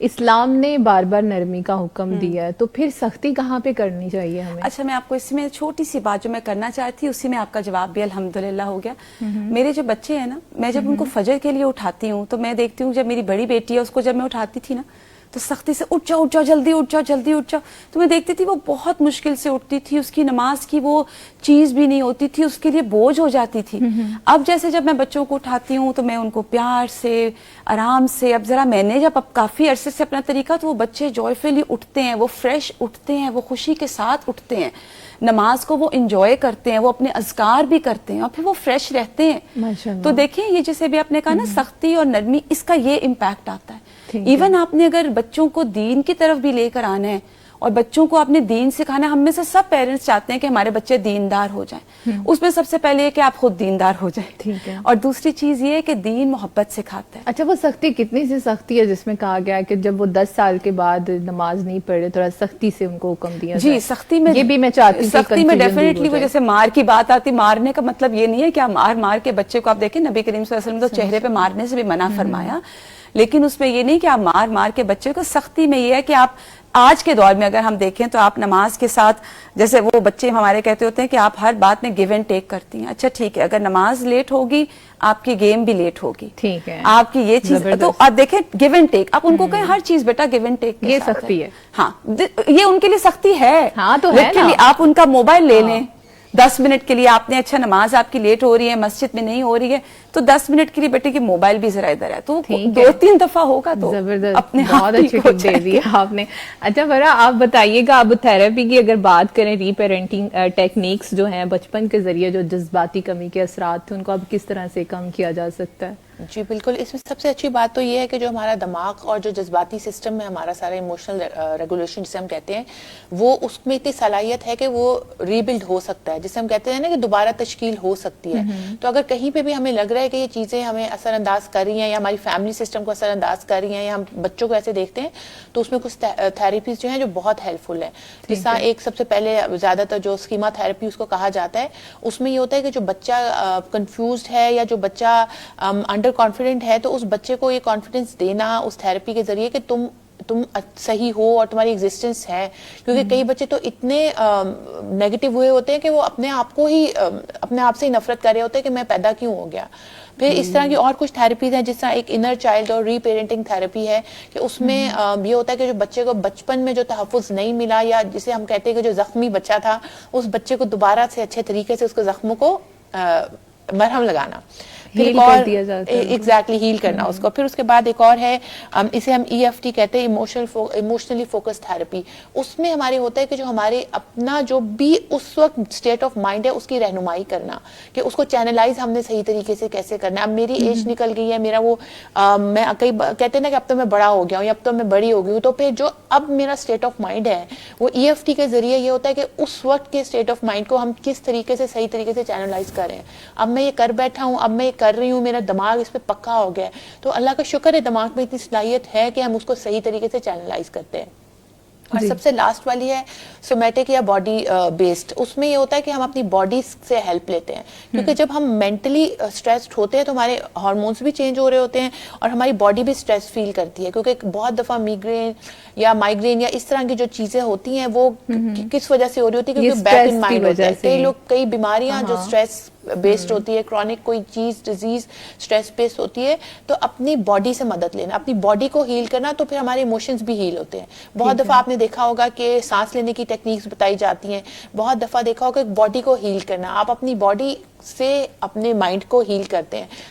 اسلام نے بار بار نرمی کا حکم دیا ہے، تو پھر سختی کہاں پہ کرنی چاہیے ہمیں؟ اچھا، میں آپ کو اس میں چھوٹی سی بات جو میں کرنا چاہتی تھی اسی میں آپ کا جواب بھی الحمدللہ ہو گیا. میرے جو بچے ہیں نا، میں جب ان کو فجر کے لیے اٹھاتی ہوں تو میں دیکھتی ہوں جب میری بڑی بیٹی ہے اس کو جب میں اٹھاتی تھی نا تو سختی سے اٹھ جاؤ جلدی اٹھ جاؤ. تو میں دیکھتی تھی وہ بہت مشکل سے اٹھتی تھی، اس کی نماز کی وہ چیز بھی نہیں ہوتی تھی، اس کے لیے بوجھ ہو جاتی تھی. اب جیسے جب میں بچوں کو اٹھاتی ہوں تو میں ان کو پیار سے آرام سے، اب ذرا میں نے جب اب کافی عرصے سے اپنا طریقہ، تو وہ بچے جوائفلی اٹھتے ہیں، وہ فریش اٹھتے ہیں، وہ خوشی کے ساتھ اٹھتے ہیں، نماز کو وہ انجوائے کرتے ہیں، وہ اپنے اذکار بھی کرتے ہیں اور پھر وہ فریش رہتے ہیں. تو دیکھیں یہ جیسے بھی آپ نے کہا نا سختی اور نرمی، اس کا یہ امپیکٹ آتا ہے. ایون آپ نے اگر بچوں کو دین کی طرف بھی لے کر آنا ہے اور بچوں کو آپ نے دین سکھانا ہے، ہم میں سے سب پیرنٹس چاہتے ہیں کہ ہمارے بچے دیندار ہو جائیں. اس میں سب سے پہلے یہ کہ آپ خود دیندار ہو جائیں، اور دوسری چیز یہ ہے کہ دین محبت سکھاتا ہے. اچھا، وہ سختی کتنی سی سختی ہے جس میں کہا گیا ہے کہ جب وہ 10 سال کے بعد نماز نہیں پڑھ رہے تھوڑا سختی سے ان کو حکم دیا جی، سختی میں یہ بھی میں چاہتی ہوں، سختی میں ڈیفینیٹلی وہ جیسے مار کی بات آتی، مارنے کا مطلب یہ نہیں ہے کہ آپ مار کے بچے کو، آپ دیکھیں نبی کریم صلی اللہ علیہ وسلم تو چہرے پہ مارنے سے بھی منع فرمایا، لیکن اس میں یہ نہیں کہ آپ مار کے بچے کو. سختی میں یہ ہے کہ آپ آج کے دور میں اگر ہم دیکھیں تو آپ نماز کے ساتھ، جیسے وہ بچے ہمارے کہتے ہوتے ہیں کہ آپ ہر بات میں گیو اینڈ ٹیک کرتی ہیں. اچھا ٹھیک ہے، اگر نماز لیٹ ہوگی آپ کی گیم بھی لیٹ ہوگی، ٹھیک ہے، آپ کی یہ چیز، تو آپ دیکھیں گیو اینڈ ٹیک، آپ ان کو کہیں ہر چیز بیٹا گیو اینڈ ٹیک، یہ سختی ہے. ہاں، یہ ان کے لیے سختی ہے. ہاں تو ہے نا، آپ ان کا موبائل لے لیں 10 منٹ کے لیے، آپ نے اچھا نماز آپ کی لیٹ ہو رہی ہے، مسجد میں نہیں ہو رہی ہے، تو 10 منٹ کے لیے بیٹے کی موبائل بھی ذرا ادھر ہے، تو 2-3 دفعہ ہوگا تو زبردست، اپنے بہت اچھی ٹپ دے دی آپ نے. اچھا برا، آپ بتائیے گا، اب تھراپی کی اگر بات کریں، ری پیرنٹنگ ٹیکنیکس جو ہیں بچپن کے ذریعے جو جذباتی کمی کے اثرات تھے ان کو اب کس طرح سے کم کیا جا سکتا ہے؟ جی بالکل، اس میں سب سے اچھی بات تو یہ ہے کہ جو ہمارا دماغ اور جو جذباتی سسٹم میں ہمارا سارا ایموشنل ریگولیشن جسے ہم کہتے ہیں، وہ اس میں اتنی صلاحیت ہے کہ وہ ری بلڈ ہو سکتا ہے، جسے ہم کہتے ہیں نا کہ دوبارہ تشکیل ہو سکتی ہے. تو اگر کہیں پہ بھی ہمیں لگ رہا ہے کہ یہ چیزیں ہمیں اثر انداز کر رہی ہیں یا ہماری فیملی سسٹم کو اثر انداز کر رہی ہیں یا ہم بچوں کو ایسے دیکھتے ہیں، تو اس میں کچھ تھراپیز جو ہیں جو بہت ہیلپ فل ہیں. جس طرح ایک سب سے پہلے زیادہ تر جو اسکیما تھراپی اس کو کہا جاتا ہے، اس میں یہ ہوتا ہے کہ جو بچہ کنفیوزڈ ہے یا جو بچہ انڈر کانفیڈنٹ ہے، تو اس بچے کو یہ کانفیڈنس دینا اس تھراپی کے ذریعے کہ تم صحیح ہو اور تمہاری ایگزسٹنس ہے. کیونکہ کئی بچے تو اتنے نیگیٹو ہوئے ہوتے ہیں کہ وہ اپنے آپ سے ہی نفرت کر رہے ہوتے ہیں کہ میں پیدا کیوں ہو گیا. پھر اس طرح کی اور کچھ تھراپیز ہیں، جس طرح ایک انر چائلڈ اور ری پیرنٹنگ تھراپی ہے، کہ اس میں یہ ہوتا ہے کہ جو بچے کو بچپن میں جو تحفظ نہیں ملا، یا جسے ہم کہتے ہیں کہ جو زخمی بچہ تھا، اس بچے کو دوبارہ سے اچھے طریقے سے اس کے زخموں کو مرہم لگانا، پھر ایک اور ایگزیکٹلی ہیل کرنا اس کو. پھر اس کے بعد ایک اور ہے، اسے ہم EFT کہتے ہیں، ایموشنلی فوکس تھراپی. اس میں ہمارے ہوتا ہے کہ جو ہمارے اپنا جو بھی اس وقت اسٹیٹ آف مائنڈ ہے اس کی رہنمائی کرنا، کہ اس کو چینلائز ہم نے صحیح طریقے سے کیسے کرنا ہے. اب میری ایج نکل گئی ہے، میرا وہ میں کئی کہتے ہیں نا کہ اب تو میں بڑا ہو گیا ہوں یا اب تو میں بڑی ہو گئی ہوں، تو پھر جو اب میرا اسٹیٹ آف مائنڈ ہے وہ EFT کے ذریعے یہ ہوتا ہے کہ اس وقت کے اسٹیٹ آف مائنڈ کو ہم کس طریقے سے صحیح طریقے سے چینلائز کریں. اب میں یہ کر بیٹھا ہوں، اب میں یہ کر رہی ہوں، میرا دماغ اس پہ پکا ہو گیا ہے، تو اللہ کا شکر ہے دماغ میں اتنی صلاحیت ہے کہ ہم اس کو صحیح طریقے سے چینلائز کرتے ہیں. اور سب سے لاسٹ والی ہے سومیٹک یا باڈی بیسڈ. اس میں یہ ہوتا ہے کہ ہم اپنی باڈی سے ہیلپ لیتے ہیں، کیونکہ جب ہم مینٹلی اسٹریسڈ ہوتے ہیں تو ہمارے ہارمونس بھی چینج ہو رہے ہوتے ہیں اور ہماری باڈی بھی اسٹریس فیل کرتی ہے. کیونکہ بہت دفعہ مائگرین یا اس طرح کی جو چیزیں ہوتی ہیں وہ کس وجہ سے ہو رہی ہوتی ہے؟ کیونکہ بیک ان مائنڈ ہوتا ہے. کئی بیماریاں جو اسٹریس بیسڈ ہوتی ہے، کرونک کوئی چیز ڈیزیز اسٹریس بیسڈ ہوتی ہے، تو اپنی باڈی سے مدد لینا، اپنی باڈی کو ہیل کرنا، تو پھر ہمارے ایموشنز بھی ہیل ہوتے ہیں. بہت دفعہ آپ نے دیکھا ہوگا کہ سانس لینے کی ٹیکنیکس بتائی جاتی ہیں، بہت دفعہ دیکھا ہوگا کہ باڈی کو ہیل کرنا، آپ اپنی باڈی سے اپنے مائنڈ کو ہیل کرتے ہیں.